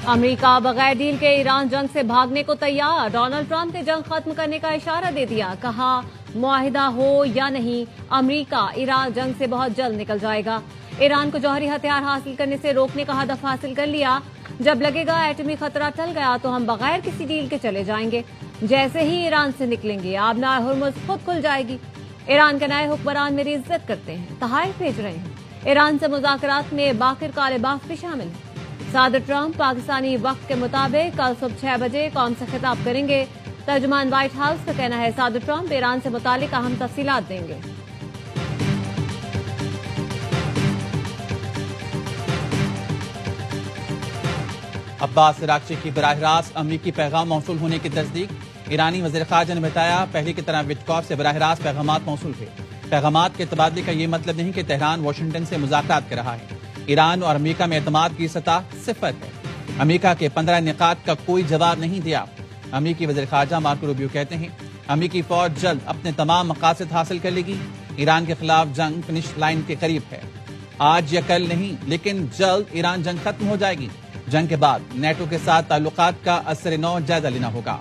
امریکہ بغیر ڈیل کے ایران جنگ سے بھاگنے کو تیار، ڈونلڈ ٹرمپ نے جنگ ختم کرنے کا اشارہ دے دیا، کہا معاہدہ ہو یا نہیں امریکہ ایران جنگ سے بہت جلد نکل جائے گا۔ ایران کو جوہری ہتھیار حاصل کرنے سے روکنے کا ہدف حاصل کر لیا، جب لگے گا ایٹمی خطرہ ٹل گیا تو ہم بغیر کسی ڈیل کے چلے جائیں گے، جیسے ہی ایران سے نکلیں گے آبنائے ہرمز خود کھل جائے گی۔ ایران کے نئے حکمران میری عزت کرتے ہیں، تحائف بھیج رہے ہیں۔ ایران سے مذاکرات میں باقر کالباف بھی شامل ہیں۔ صدر ٹرمپ پاکستانی وقت کے مطابق کل صبح 6 بجے قوم سے خطاب کریں گے۔ ترجمان وائٹ ہاؤس کا کہنا ہے صدر ٹرمپ ایران سے متعلق اہم تفصیلات دیں گے۔ عباس اراغچی کی براہ راست امریکی پیغام موصول ہونے کی تصدیق۔ ایرانی وزیر خارجہ نے بتایا پہلے کی طرح وٹکاف سے براہ راست پیغامات موصول تھے۔ پیغامات کے تبادلے کا یہ مطلب نہیں کہ تہران واشنگٹن سے مذاکرات کر رہا ہے۔ ایران اور امریکہ میں اعتماد کی سطح 0 ہے۔ امریکہ کے 15 نکات کا کوئی جواب نہیں دیا۔ امریکی وزیر خارجہ مارکو روبیو کہتے ہیں امریکی فوج جلد اپنے تمام مقاصد حاصل کر لے گی۔ ایران کے خلاف جنگ فنش لائن کے قریب ہے۔ آج یا کل نہیں لیکن جلد ایران جنگ ختم ہو جائے گی۔ جنگ کے بعد نیٹو کے ساتھ تعلقات کا اثر نو جائزہ لینا ہوگا۔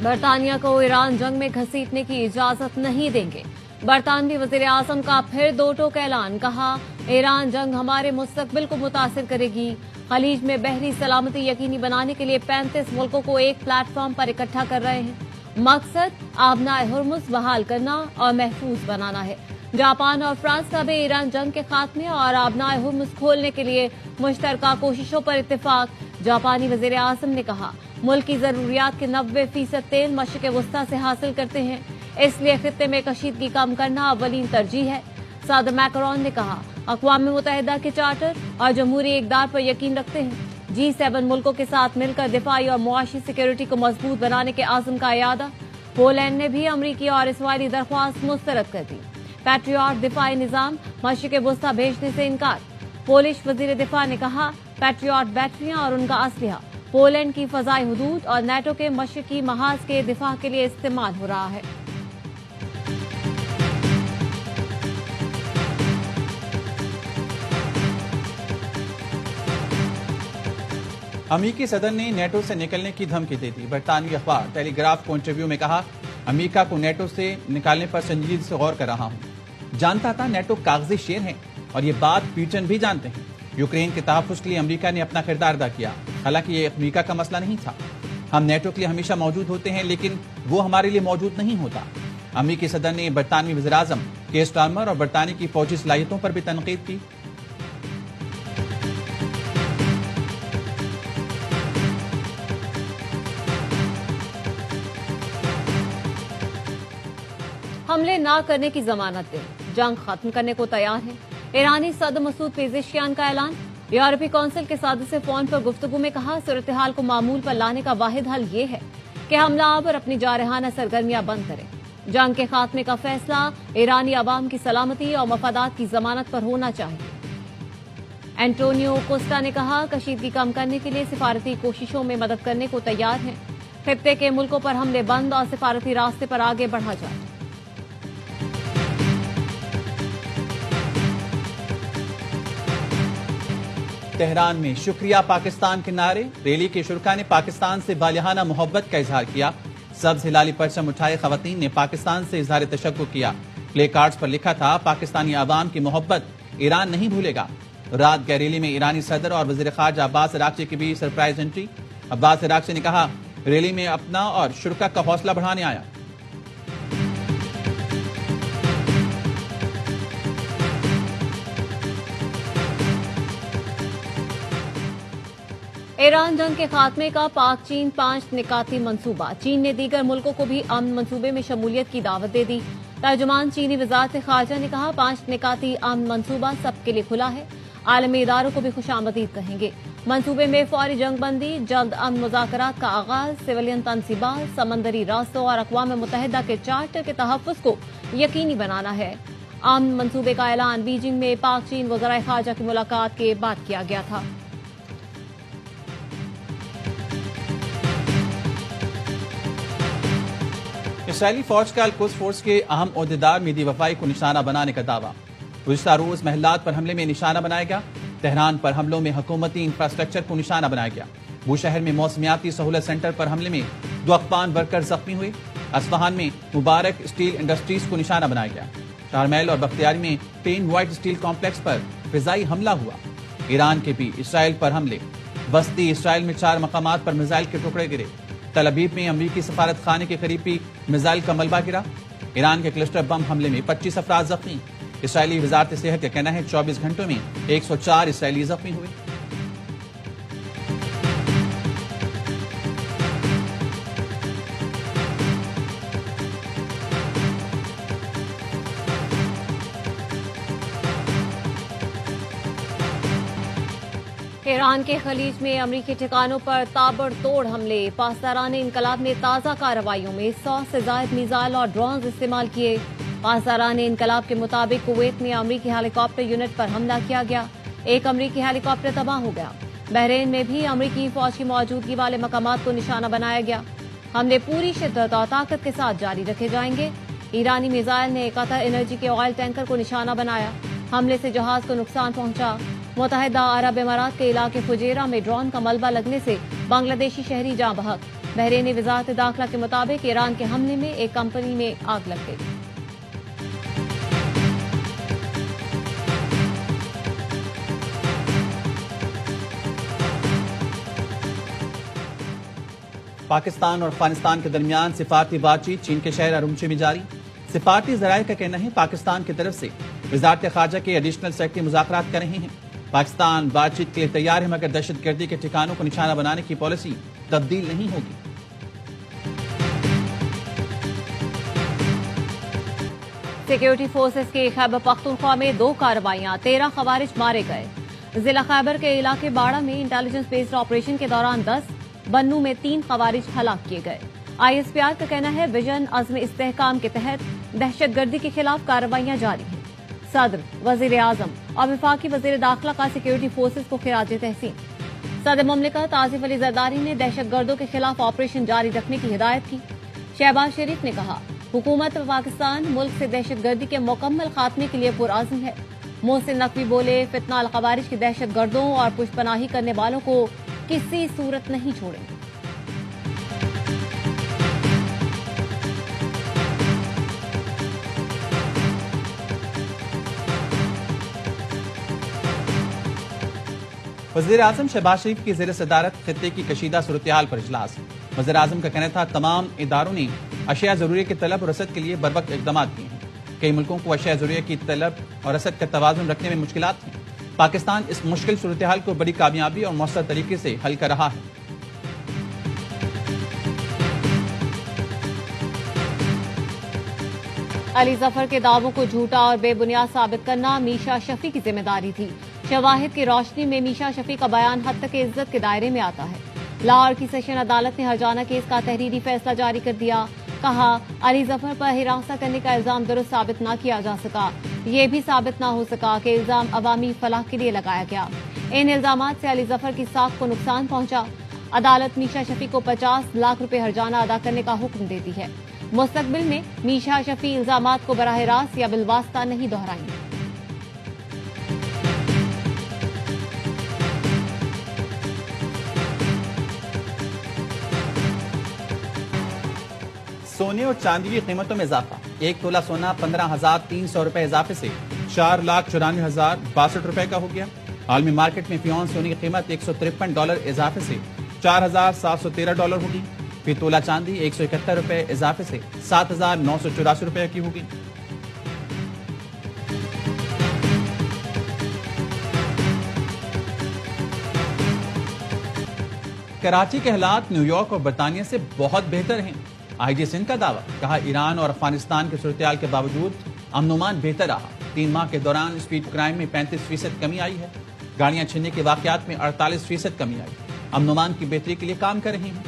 برطانیہ کو ایران جنگ میں گھسیٹنے کی اجازت نہیں دیں گے۔ برطانوی وزیر اعظم کا پھر دو ٹوک اعلان، کہا ایران جنگ ہمارے مستقبل کو متاثر کرے گی۔ خلیج میں بحری سلامتی یقینی بنانے کے لیے 35 ملکوں کو ایک پلیٹ فارم پر اکٹھا کر رہے ہیں۔ مقصد آبنائے ہرمز بحال کرنا اور محفوظ بنانا ہے۔ جاپان اور فرانس کا بھی ایران جنگ کے خاتمے اور آبنائے ہرمز کھولنے کے لیے مشترکہ کوششوں پر اتفاق۔ جاپانی وزیر اعظم نے کہا ملک کی ضروریات کے 90% تیل مشرق وسطی سے حاصل کرتے ہیں، اس لیے خطے میں کشیدگی کم کرنا اولین ترجیح ہے۔ صدر میکرون نے کہا اقوام متحدہ کے چارٹر اور جمہوری اقدار پر یقین رکھتے ہیں۔ G7 ملکوں کے ساتھ مل کر دفاعی اور معاشی سیکیورٹی کو مضبوط بنانے کے عزم کا اعادہ۔ پولینڈ نے بھی امریکی اور اسرائیلی درخواست مسترد کر دی۔ پیٹریاٹ دفاعی نظام مشرق وسطی بھیجنے سے انکار۔ پولش وزیر دفاع نے کہا پیٹریاٹ بیٹریاں اور ان کا اسلحہ پولینڈ کی فضائی حدود اور نیٹو کے مشرقی محاذ کے دفاع کے لیے استعمال ہو رہا ہے۔ امریکی صدر نے نیٹو سے نکلنے کی دھمکی دے دی۔ برطانوی اخبار ٹیلی گراف کو انٹرویو میں کہا امریکہ کو نیٹو سے نکالنے پر سنجیدگی سے غور کر رہا ہوں۔ جانتا تھا نیٹو کاغذی شیر ہیں اور یہ بات پیوٹن بھی جانتے ہیں۔ یوکرین کے تحفظ کے لیے امریکہ نے اپنا کردار ادا کیا، حالانکہ یہ امریکہ کا مسئلہ نہیں تھا۔ ہم نیٹو کے لیے ہمیشہ موجود ہوتے ہیں لیکن وہ ہمارے لیے موجود نہیں ہوتا۔ امریکی صدر نے برطانوی وزیر اعظم کیئر سٹارمر اور برطانیہ کی فوجی صلاحیتوں پر بھی تنقید کی۔ حملے نہ کرنے کی ضمانت دیں، جنگ ختم کرنے کو تیار ہیں۔ ایرانی صدر مسعود پیزشکیان کا اعلان۔ یورپی کونسل کے صدر سے فون پر گفتگو میں کہا صورتحال کو معمول پر لانے کا واحد حل یہ ہے کہ حملہ آور اپنی جارحانہ سرگرمیاں بند کریں۔ جنگ کے خاتمے کا فیصلہ ایرانی عوام کی سلامتی اور مفادات کی ضمانت پر ہونا چاہیے۔ اینٹونیو کوسٹا نے کہا کشیدگی کم کرنے کے لیے سفارتی کوششوں میں مدد کرنے کو تیار ہیں۔ خطے کے ملکوں پر حملے بند اور سفارتی راستے پر آگے بڑھا جائے۔ تہران میں شکریہ پاکستان کے نعرے، ریلی کے شرکاء نے پاکستان سے بالہانہ محبت کا اظہار کیا۔ سبز ہلالی پرچم اٹھائے خواتین نے پاکستان سے اظہار تشکر کیا۔ پلے کارڈز پر لکھا تھا پاکستانی عوام کی محبت ایران نہیں بھولے گا۔ رات گئے ریلی میں ایرانی صدر اور وزیر خارجہ عباس اراغچی کی بھی سرپرائز انٹری۔ عباس اراغچی نے کہا ریلی میں اپنا اور شرکاء کا حوصلہ بڑھانے آیا۔ ایران جنگ کے خاتمے کا پاک چین 5 نکاتی منصوبہ۔ چین نے دیگر ملکوں کو بھی امن منصوبے میں شمولیت کی دعوت دے دی۔ ترجمان چینی وزارت خارجہ نے کہا 5 نکاتی امن منصوبہ سب کے لیے کھلا ہے۔ عالمی اداروں کو بھی خوش آمدید کہیں گے۔ منصوبے میں فوری جنگ بندی، جلد امن مذاکرات کا آغاز، سویلین تنصیبات، سمندری راستوں اور اقوام متحدہ کے چارٹر کے تحفظ کو یقینی بنانا ہے۔ امن منصوبے کا اعلان بیجنگ میں پاک چین وزرائے خارجہ کی ملاقات کے بعد کیا گیا تھا۔ اسرائیلی فوج کا القدس فورس کے اہم عہدیدار مہدی وفائی کو نشانہ بنانے کا دعویٰ. گزشتہ روز محلات پر حملے میں نشانہ بنایا گیا. تہران پر حملوں میں حکومتی انفراسٹرکچر کو نشانہ بنایا گیا. بوشہر میں موسمیاتی سہولت سینٹر پر حملے میں 2 افغان ورکر زخمی ہوئے. اصفہان میں مبارک اسٹیل انڈسٹریز کو نشانہ بنایا گیا. شارمیل اور بختیاری میں پین وائٹ اسٹیل کمپلیکس پر فضائی حملہ ہوا. ایران کے بھی اسرائیل پر حملے. وسطی اسرائیل میں 4 مقامات پر میزائل کے ٹکڑے گرے. تل ابیب میں امریکی سفارت خانے کے قریب بھی میزائل کا ملبہ گرا. ایران کے کلسٹر بم حملے میں 25 افراد زخمی. اسرائیلی وزارت صحت کا کہنا ہے 24 گھنٹوں میں 104 اسرائیلی زخمی ہوئے. ایران کے خلیج میں امریکی ٹھکانوں پر تابڑ توڑ حملے. پاسداران انقلاب نے تازہ کارروائیوں میں 100 سے زائد میزائل اور ڈرونز استعمال کیے. پاسداران انقلاب کے مطابق کویت میں امریکی ہیلی کاپٹر یونٹ پر حملہ کیا گیا. 1 امریکی ہیلی کاپٹر تباہ ہو گیا. بحرین میں بھی امریکی فوج کی موجودگی والے مقامات کو نشانہ بنایا گیا. حملے پوری شدت اور طاقت کے ساتھ جاری رکھے جائیں گے. ایرانی میزائل نے قطر انرجی کے آئل ٹینکر کو نشانہ بنایا. حملے سے جہاز کو نقصان پہنچا. متحدہ عرب امارات کے علاقے فجیرہ میں ڈرون کا ملبہ لگنے سے بنگلہ دیشی شہری جاں بحق. بحرینی وزارت داخلہ کے مطابق ایران کے حملے میں ایک کمپنی میں آگ لگ گئی. پاکستان اور افغانستان کے درمیان سفارتی بات چیت چین کے شہر ارومچی میں جاری. سفارتی ذرائع کا کہنا ہے پاکستان کی طرف سے وزارت خارجہ کے ایڈیشنل سیکرٹری مذاکرات کر رہے ہیں. پاکستان بات چیت کے لیے تیار ہے مگر دہشت گردی کے ٹھکانوں کو نشانہ بنانے کی پالیسی تبدیل نہیں ہوگی. سیکیورٹی فورسز کے خیبر پختونخوا میں 2 کارروائیاں. 13 خوارج مارے گئے. ضلع خیبر کے علاقے باڑہ میں انٹیلیجنس بیسڈ آپریشن کے دوران 10، بنو میں 3 خوارج ہلاک کیے گئے. ISPR کا کہنا ہے ویژن عزم استحکام کے تحت دہشت گردی کے خلاف کارروائیاں جاری ہیں. صدر، وزیر اعظم اور وفاقی وزیر داخلہ کا سیکیورٹی فورسز کو خراج تحسین. صدر مملکت آصف علی زرداری نے دہشت گردوں کے خلاف آپریشن جاری رکھنے کی ہدایت کی. شہباز شریف نے کہا حکومت پاکستان ملک سے دہشت گردی کے مکمل خاتمے کے لیے پرعزم ہے. محسن نقوی بولے فتنہ الخوارج کی دہشت گردوں اور پشت پناہی کرنے والوں کو کسی صورت نہیں چھوڑیں گے. وزیر اعظم شہباز شریف کی زیر صدارت خطے کی کشیدہ صورتحال پر اجلاس. وزیر اعظم کا کہنا تھا تمام اداروں نے اشیاء ضروریہ کی طلب اور رسد کے لیے بروقت اقدامات کیے ہیں. کئی ملکوں کو اشیاء ضروریہ کی طلب اور رسد کا توازن رکھنے میں مشکلات ہیں. پاکستان اس مشکل صورتحال کو بڑی کامیابی اور مؤثر طریقے سے حل کر رہا ہے. علی ظفر کے دعووں کو جھوٹا اور بے بنیاد ثابت کرنا میشا شفیع کی ذمہ داری تھی. شواہد کی روشنی میں میشا شفیع کا بیان حد تک عزت کے دائرے میں آتا ہے. لاہور کی سیشن عدالت نے ہرجانہ کیس کا تحریری فیصلہ جاری کر دیا. کہا علی ظفر پر ہراساں کرنے کا الزام درست ثابت نہ کیا جا سکا. یہ بھی ثابت نہ ہو سکا کہ الزام عوامی فلاح کے لیے لگایا گیا. ان الزامات سے علی ظفر کی ساکھ کو نقصان پہنچا. عدالت میشا شفیع کو 50 لاکھ روپے ہرجانہ ادا کرنے کا حکم دیتی ہے. مستقبل میں میشا شفیع الزامات کو براہ راست یا بالواسطہ نہیں دہرائیں گے. سونے اور چاندی کی قیمتوں میں اضافہ. 1 تولہ سونا 15,300 روپے اضافے سے 4,94,062 روپے کا ہو گیا. عالمی مارکیٹ میں فی اونس سونے کی قیمت $153 اضافے سے $4,713 ہوگی. فی تولہ چاندی 171 روپے اضافے سے 7,984 روپے کی ہوگی. کراچی کے حالات نیو یارک اور برطانیہ سے بہت بہتر ہیں. آئی جی سندھ کا دعویٰ. کہا ایران اور افغانستان کی صورتحال کے باوجود امن و امان بہتر رہا. 3 ماہ کے دوران اسپیڈ کرائم میں 35% کمی آئی ہے. گاڑیاں چھیننے کے واقعات میں 48% کمی آئی. امن و امان کی بہتری کے لیے کام کر رہے ہیں.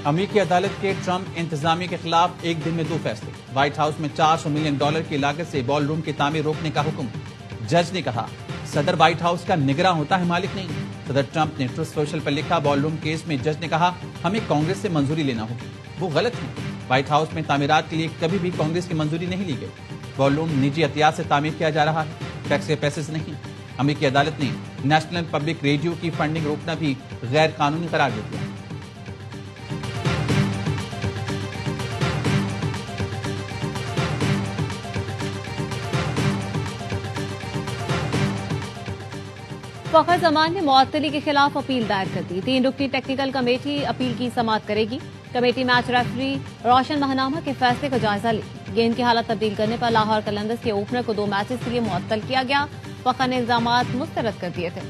امریکی عدالت کے ٹرمپ انتظامیہ کے خلاف ایک دن میں 2 فیصلے. وائٹ ہاؤس میں $400 ملین کی لاگت سے بال روم کی تعمیر روکنے کا حکم. جج نے کہا صدر وائٹ ہاؤس کا نگراں ہوتا ہے، مالک نہیں۔ صدر ٹرمپ نے ٹروتھ سوشل پر لکھا، بال روم کیس میں جج نے کہا ہمیں کانگریس سے منظوری لینا ہوگی۔ وہ غلط ہے، وائٹ ہاؤس میں تعمیرات کے لیے کبھی بھی کانگریس کی منظوری نہیں لی گئی۔ بال روم نجی احتیاط سے تعمیر کیا جا رہا ہے، ٹیکس کے پیسے سے نہیں۔ امریکی عدالت نے نیشنل پبلک ریڈیو کی فنڈنگ روکنا بھی غیر قانونی قرار دے دیا۔ فخر زمان نے معطلی کے خلاف اپیل دائر کر دی۔ 3 رکنی ٹیکنیکل کمیٹی اپیل کی سماعت کرے گی۔ کمیٹی میچ ریفری روشن مہنامہ کے فیصلے کا جائزہ لے گی۔ گیند کی حالت تبدیل کرنے پر لاہور قلندرز کے اوپنر کو 2 میچز کے لیے معطل کیا گیا۔ فخر نے الزامات مسترد کر دیے تھے۔